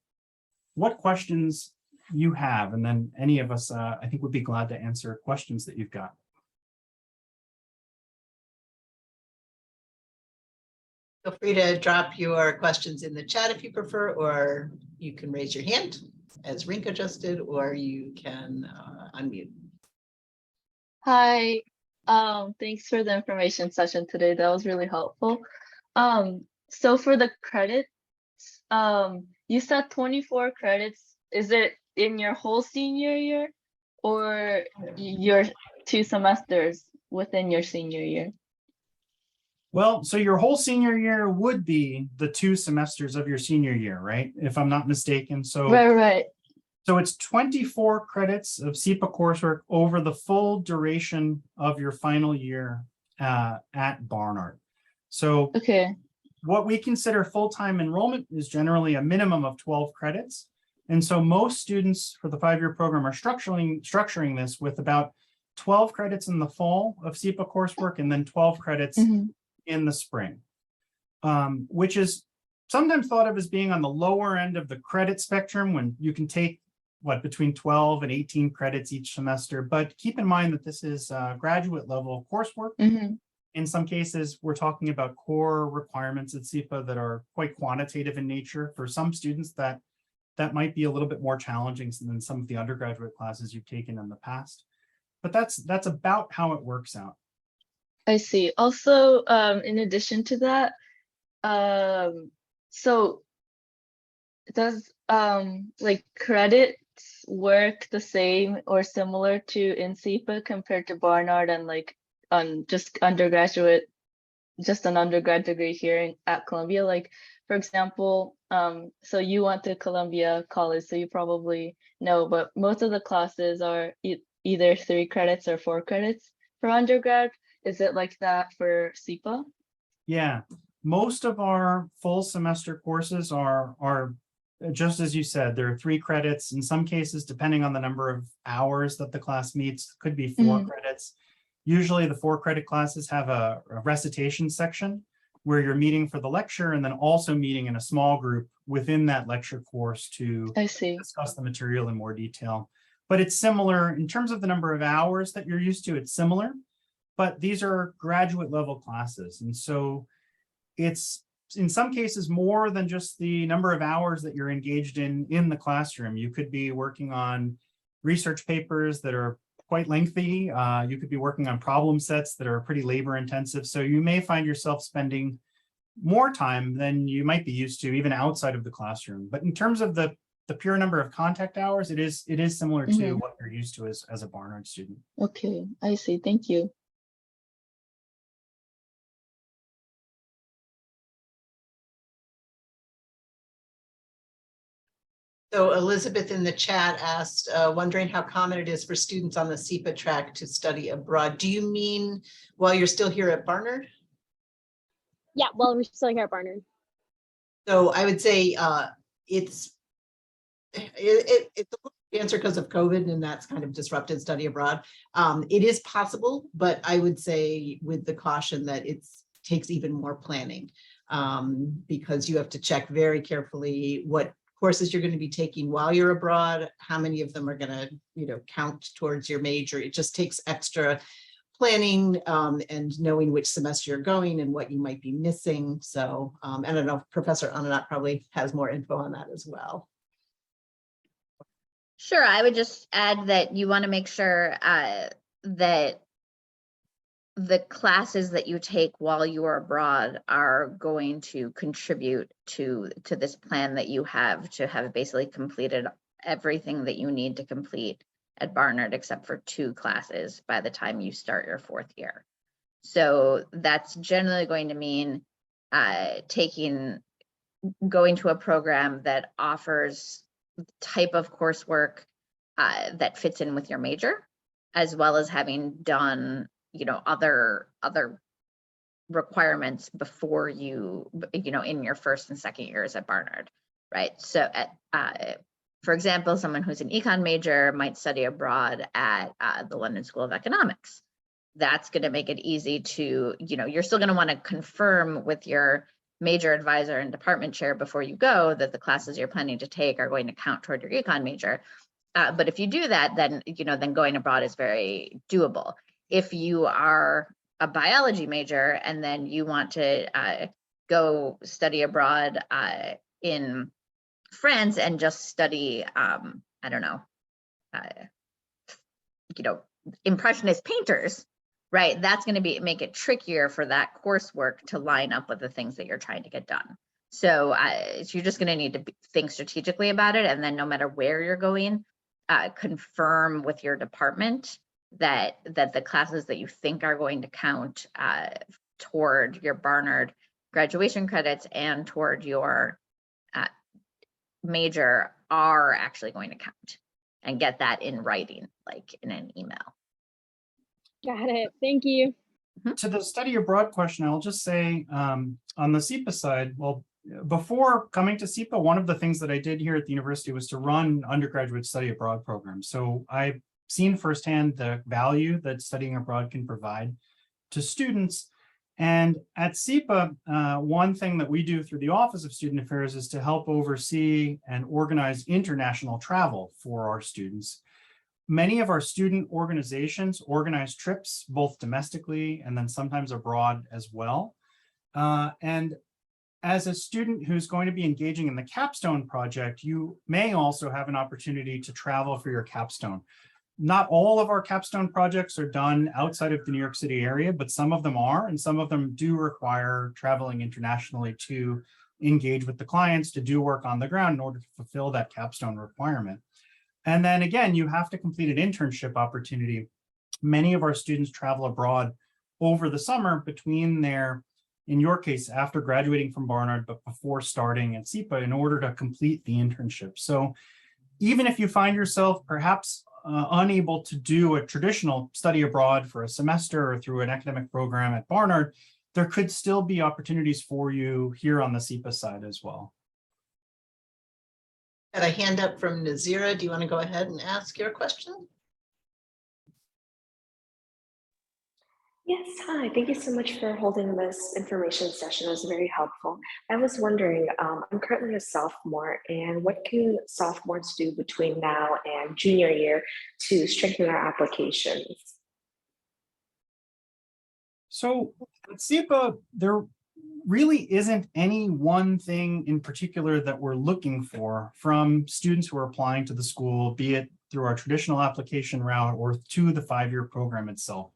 Speaker 5: what questions you have. And then any of us, I think, would be glad to answer questions that you've got.
Speaker 1: Feel free to drop your questions in the chat if you prefer, or you can raise your hand as Rinka just did, or you can unmute.
Speaker 8: Hi, thanks for the information session today. That was really helpful. So for the credits, you said 24 credits. Is it in your whole senior year or your 2 semesters within your senior year?
Speaker 5: Well, so your whole senior year would be the 2 semesters of your senior year, right? If I'm not mistaken. So,
Speaker 8: Right.
Speaker 5: So it's 24 credits of SIPA coursework over the full duration of your final year at Barnard. So
Speaker 8: Okay.
Speaker 5: what we consider full-time enrollment is generally a minimum of 12 credits. And so most students for the 5-year program are structuring this with about 12 credits in the fall of SIPA coursework and then 12 credits in the spring, which is sometimes thought of as being on the lower end of the credit spectrum when you can take between 12 and 18 credits each semester. But keep in mind that this is graduate level coursework. In some cases, we're talking about core requirements at SIPA that are quite quantitative in nature. For some students, that might be a little bit more challenging than some of the undergraduate classes you've taken in the past. But that's about how it works out.
Speaker 8: I see. Also, in addition to that, so does like credits work the same or similar to in SIPA compared to Barnard and like just an undergrad degree here at Columbia? Like, for example, so you went to Columbia College, so you probably know, but most of the classes are either 3 credits or 4 credits for undergrad. Is it like that for SIPA?
Speaker 5: Yeah, most of our full semester courses are just as you said, there are 3 credits. In some cases, depending on the number of hours that the class meets, could be 4 credits. Usually the 4 credit classes have a recitation section where you're meeting for the lecture and then also meeting in a small group within that lecture course to discuss the material in more detail. But it's similar in terms of the number of hours that you're used to, it's similar, but these are graduate level classes. And so it's in some cases more than just the number of hours that you're engaged in the classroom. You could be working on research papers that are quite lengthy. You could be working on problem sets that are pretty labor intensive. So you may find yourself spending more time than you might be used to even outside of the classroom. But in terms of the pure number of contact hours, it is similar to what you're used to as a Barnard student.
Speaker 8: Okay, I see. Thank you.
Speaker 1: So Elizabeth in the chat asked, wondering how common it is for students on the SIPA track to study abroad. Do you mean while you're still here at Barnard?
Speaker 9: Yeah, well, we're still here at Barnard.
Speaker 1: So I would say it's a little answer because of COVID, and that's kind of disrupted study abroad. It is possible, but I would say with the caution that it takes even more planning because you have to check very carefully what courses you're going to be taking while you're abroad, how many of them are going to, count towards your major. It just takes extra planning and knowing which semester you're going and what you might be missing. So I don't know, Professor Ananat probably has more info on that as well.
Speaker 2: Sure, I would just add that you want to make sure that the classes that you take while you are abroad are going to contribute to this plan that you have to have basically completed everything that you need to complete at Barnard except for 2 classes by the time you start your 4th year. So that's generally going to mean going to a program that offers type of coursework that fits in with your major, as well as having done other requirements before you in your 1st and 2nd years at Barnard, right? So for example, someone who's an econ major might study abroad at the London School of Economics. That's going to make it easy to, you're still going to want to confirm with your major advisor and department chair before you go that the classes you're planning to take are going to count toward your econ major. But if you do that, then, then going abroad is very doable. If you are a biology major and then you want to go study abroad in France and just study, I don't know, impressionist painters, right? That's going to make it trickier for that coursework to line up with the things that you're trying to get done. So you're just going to need to think strategically about it, and then no matter where you're going, confirm with your department that the classes that you think are going to count toward your Barnard graduation credits and toward your major are actually going to count, and get that in writing, like in an email.
Speaker 9: Got it. Thank you.
Speaker 5: To the study abroad question, I'll just say on the SIPA side, well, before coming to SIPA, one of the things that I did here at the university was to run undergraduate study abroad programs. So I've seen firsthand the value that studying abroad can provide to students. And at SIPA, one thing that we do through the Office of Student Affairs is to help oversee and organize international travel for our students. Many of our student organizations organize trips, both domestically and then sometimes abroad as well. And as a student who's going to be engaging in the capstone project, you may also have an opportunity to travel for your capstone. Not all of our capstone projects are done outside of the New York City area, but some of them are, and some of them do require traveling internationally to engage with the clients, to do work on the ground in order to fulfill that capstone requirement. And then again, you have to complete an internship opportunity. Many of our students travel abroad over the summer between their, in your case, after graduating from Barnard, but before starting at SIPA in order to complete the internship. So even if you find yourself perhaps unable to do a traditional study abroad for a semester or through an academic program at Barnard, there could still be opportunities for you here on the SIPA side as well.
Speaker 1: Got a hand up from Nazira. Do you want to go ahead and ask your question?
Speaker 10: Yes, hi. Thank you so much for holding this information session. It was very helpful. I was wondering, I'm currently a sophomore, and what can sophomores do between now and junior year to strengthen their applications?
Speaker 5: So at SIPA, there really isn't any one thing in particular that we're looking for from students who are applying to the school, be it through our traditional application route or to the 5-year program itself.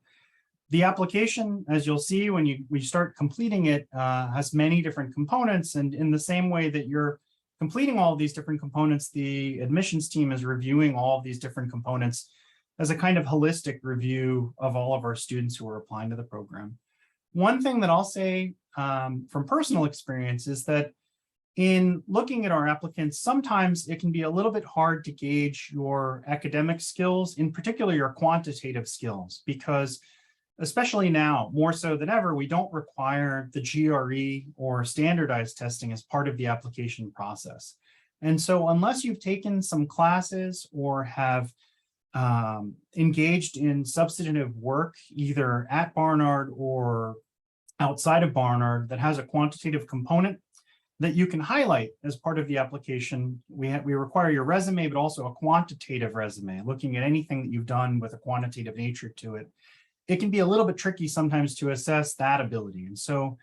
Speaker 5: The application, as you'll see when we start completing it, has many different components, and in the same way that you're completing all of these different components, the admissions team is reviewing all of these different components as a kind of holistic review of all of our students who are applying to the program. One thing that I'll say from personal experience is that in looking at our applicants, sometimes it can be a little bit hard to gauge your academic skills, in particular your quantitative skills, because especially now, more so than ever, we don't require the GRE or standardized testing as part of the application process. And so unless you've taken some classes or have engaged in substantive work, either at Barnard or outside of Barnard, that has a quantitative component, that you can highlight as part of the application. We require your resume, but also a quantitative resume, looking at anything that you've done with a quantitative nature to it. It can be a little bit tricky sometimes to assess that ability. And so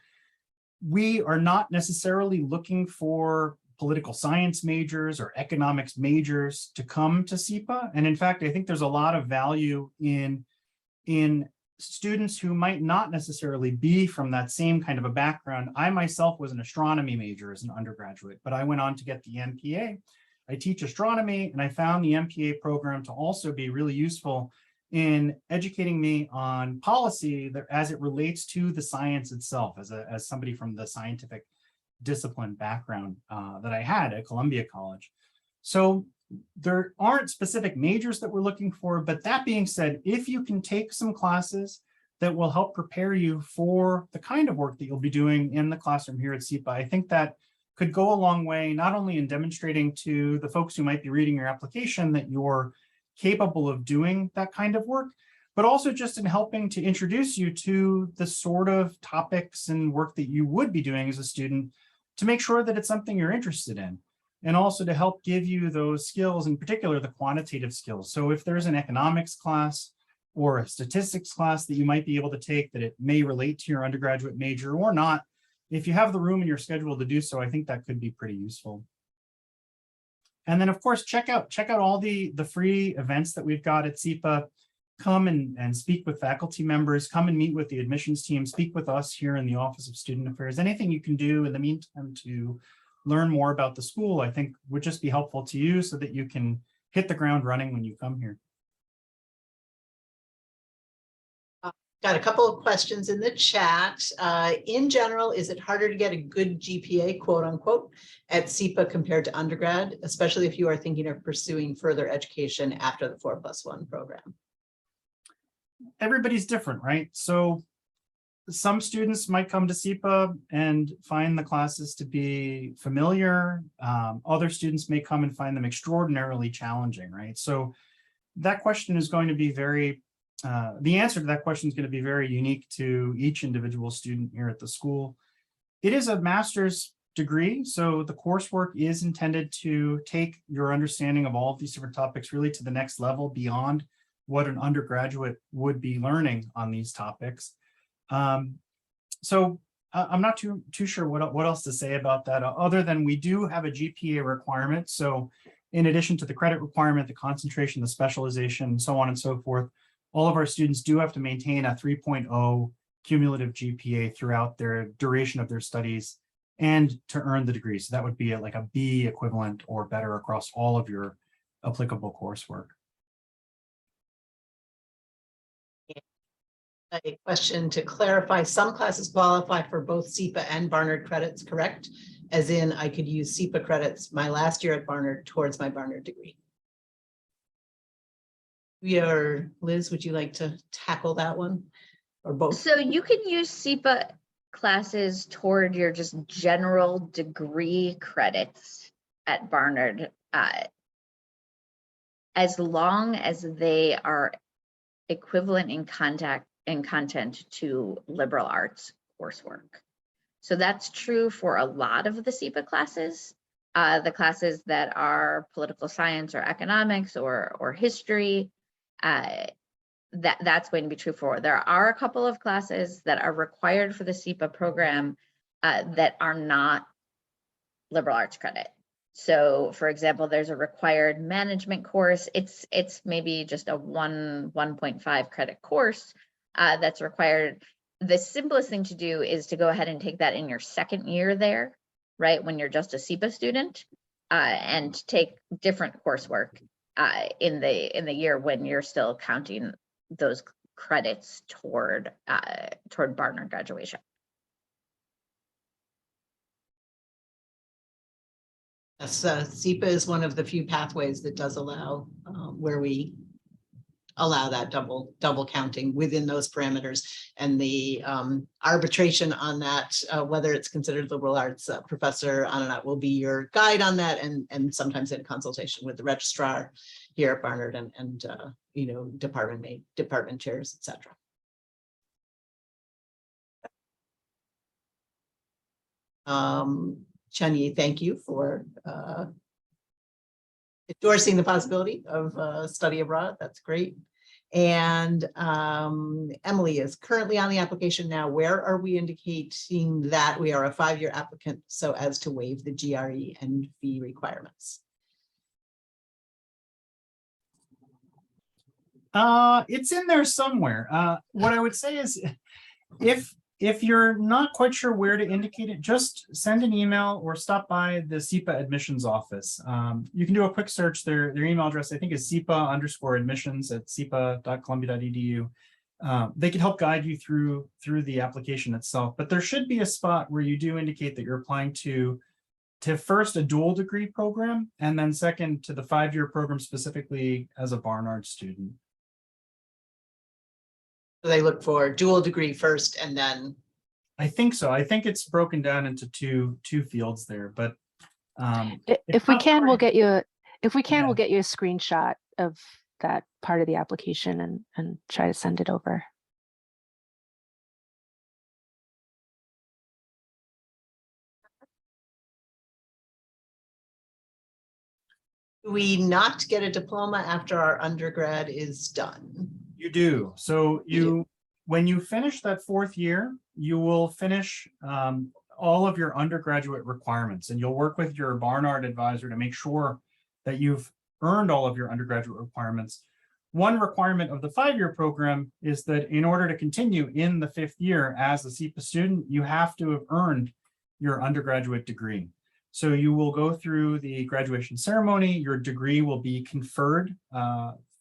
Speaker 5: we are not necessarily looking for political science majors or economics majors to come to SIPA. And in fact, I think there's a lot of value in students who might not necessarily be from that same kind of a background. I myself was an astronomy major as an undergraduate, but I went on to get the MPA. I teach astronomy, and I found the MPA program to also be really useful in educating me on policy that, as it relates to the science itself, as somebody from the scientific discipline background that I had at Columbia College. So there aren't specific majors that we're looking for, but that being said, if you can take some classes that will help prepare you for the kind of work that you'll be doing in the classroom here at SIPA, I think that could go a long way, not only in demonstrating to the folks who might be reading your application that you're capable of doing that kind of work, but also just in helping to introduce you to the sort of topics and work that you would be doing as a student to make sure that it's something you're interested in. And also to help give you those skills, in particular, the quantitative skills. So if there's an economics class or a statistics class that you might be able to take that it may relate to your undergraduate major or not, if you have the room in your schedule to do so, I think that could be pretty useful. And then, of course, check out all the free events that we've got at SIPA. Come and speak with faculty members, come and meet with the admissions team, speak with us here in the Office of Student Affairs. Anything you can do in the meantime to learn more about the school, I think would just be helpful to you so that you can hit the ground running when you come here.
Speaker 1: Got a couple of questions in the chat. In general, is it harder to get a good GPA, quote unquote, at SIPA compared to undergrad, especially if you are thinking of pursuing further education after the 4+1 program?
Speaker 5: Everybody's different, right? So some students might come to SIPA and find the classes to be familiar. Other students may come and find them extraordinarily challenging, right? So that question is going to be the answer to that question is going to be very unique to each individual student here at the school. It is a master's degree, so the coursework is intended to take your understanding of all of these different topics really to the next level beyond what an undergraduate would be learning on these topics. So I'm not too sure what else to say about that, other than we do have a GPA requirement. So in addition to the credit requirement, the concentration, the specialization, so on and so forth, all of our students do have to maintain a 3.0 cumulative GPA throughout their duration of their studies and to earn the degree. So that would be like a B equivalent or better across all of your applicable coursework.
Speaker 1: A question to clarify, some classes qualify for both SIPA and Barnard credits, correct? As in, I could use SIPA credits my last year at Barnard towards my Barnard degree. Liz, would you like to tackle that one or both?
Speaker 2: So you can use SIPA classes toward your just general degree credits at Barnard, as long as they are equivalent in content to liberal arts coursework. So that's true for a lot of the SIPA classes. The classes that are political science or economics or history, that's going to be true for. There are a couple of classes that are required for the SIPA program that are not liberal arts credit. So for example, there's a required management course. It's maybe just a 1.5 credit course that's required. The simplest thing to do is to go ahead and take that in your second year there, right? When you're just a SIPA student, and take different coursework in the year when you're still counting those credits toward Barnard graduation.
Speaker 1: SIPA is one of the few pathways that does allow where we allow that double counting within those parameters, and the arbitration on that, whether it's considered liberal arts, Professor Ananat will be your guide on that, and sometimes in consultation with the registrar here at Barnard and you know, department chairs, etc. Chun-Yi, thank you for endorsing the possibility of study abroad. That's great. And Emily is currently on the application now. Where are we indicating that we are a 5-year applicant so as to waive the GRE and fee requirements?
Speaker 5: It's in there somewhere. What I would say is if you're not quite sure where to indicate it, just send an email or stop by the SIPA admissions office. You can do a quick search. Their email address, I think, is sipa_admissions@sipa.columbia.edu. They can help guide you through the application itself, but there should be a spot where you do indicate that you're applying to first a dual degree program, and then second to the 5-year program specifically as a Barnard student.
Speaker 1: They look for dual degree first and then.
Speaker 5: I think so. I think it's broken down into two fields there, but
Speaker 3: if we can, we'll get you a
Speaker 5: Yeah.
Speaker 3: we'll get you a screenshot of that part of the application and try to send it over.
Speaker 1: Do we not get a diploma after our undergrad is done?
Speaker 5: You do. So when you finish that 4th year, you will finish all of your undergraduate requirements, and you'll work with your Barnard advisor to make sure that you've earned all of your undergraduate requirements. One requirement of the 5-year program is that in order to continue in the 5th year as a SIPA student, you have to have earned your undergraduate degree. So you will go through the graduation ceremony. Your degree will be conferred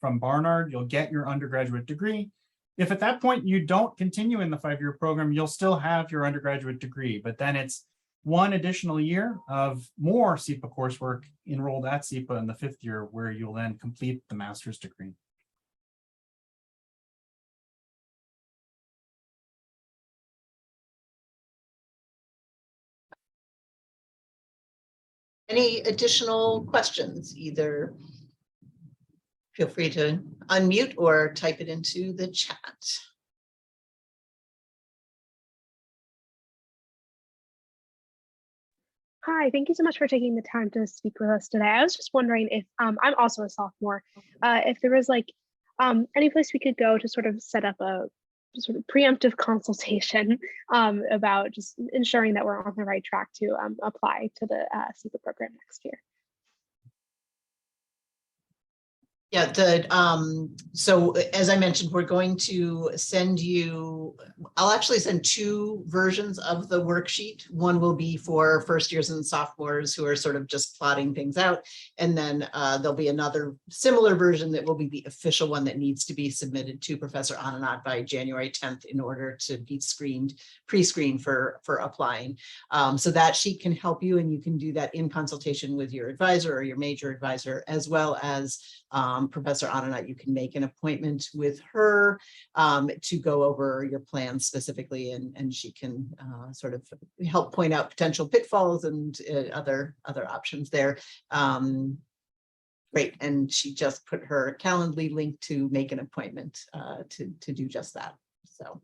Speaker 5: from Barnard. You'll get your undergraduate degree. If at that point you don't continue in the 5-year program, you'll still have your undergraduate degree, but then it's one additional year of more SIPA coursework enrolled at SIPA in the 5th year, where you'll then complete the master's degree.
Speaker 1: Any additional questions? Either feel free to unmute or type it into the chat.
Speaker 9: Hi, thank you so much for taking the time to speak with us today. I was just wondering if I'm also a sophomore, if there was like any place we could go to sort of set up a sort of preemptive consultation about just ensuring that we're on the right track to apply to the SIPA program next year.
Speaker 1: Yeah, so as I mentioned, we're going to send you, I'll actually send 2 versions of the worksheet. One will be for 1st years and sophomores who are sort of just plotting things out. And then there'll be another similar version that will be the official one that needs to be submitted to Professor Ananat by January 10th in order to be pre-screened for applying. So that sheet can help you, and you can do that in consultation with your advisor or your major advisor, as well as Professor Ananat. You can make an appointment with her to go over your plans specifically, and she can sort of help point out potential pitfalls and other options there. Great, and she just put her Calendly link to make an appointment to do just that. So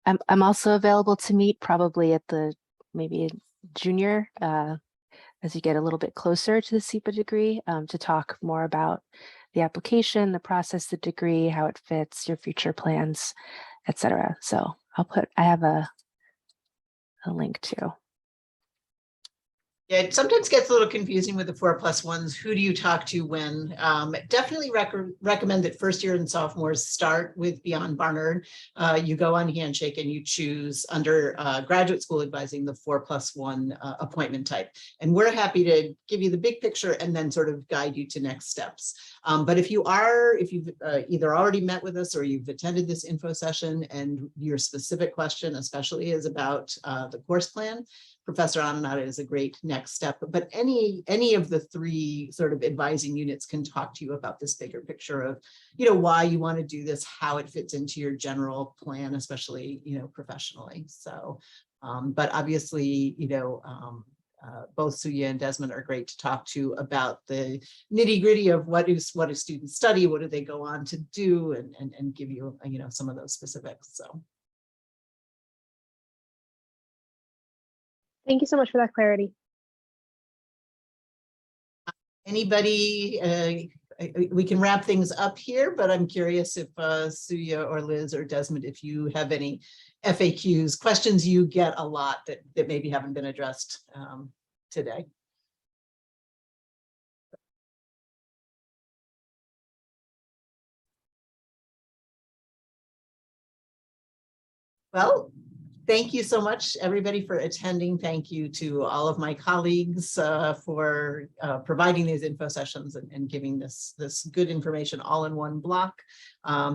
Speaker 3: I'm also available to meet probably at the maybe junior as you get a little bit closer to the SIPA degree to talk more about the application, the process, the degree, how it fits, your future plans, etc. So I have a link too.
Speaker 1: yeah, it sometimes gets a little confusing with the 4+1s. Who do you talk to when? Definitely recommend that 1st year and sophomores start with Beyond Barnard. You go on Handshake and you choose under graduate school advising the 4+1 appointment type. And we're happy to give you the big picture and then sort of guide you to next steps. But if you've either already met with us or you've attended this info session and your specific question especially is about the course plan, Professor Ananat is a great next step, but any of the 3 sort of advising units can talk to you about this bigger picture of, why you want to do this, how it fits into your general plan, especially, professionally. So, but obviously, both Suya and Desmond are great to talk to about the nitty gritty of what do students study, what do they go on to do, and give you, some of those specifics. So.
Speaker 9: Thank you so much for that clarity.
Speaker 1: Anybody, we can wrap things up here, but I'm curious if Suya or Liz or Desmond, if you have any FAQs, questions you get a lot that maybe haven't been addressed today. Well, thank you so much, everybody, for attending. Thank you to all of my colleagues for providing these info sessions and giving this good information all in one block.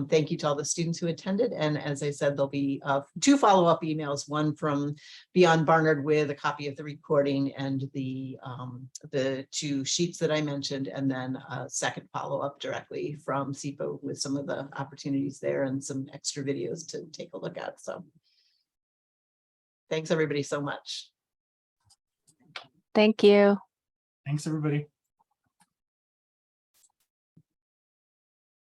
Speaker 1: Thank you to all the students who attended. And as I said, there'll be 2 follow-up emails, one from Beyond Barnard with a copy of the recording and the 2 sheets that I mentioned, and then a second follow-up directly from SIPA with some of the opportunities there and some extra videos to take a look at. So thanks everybody so much.
Speaker 3: Thank you.
Speaker 5: Thanks, everybody.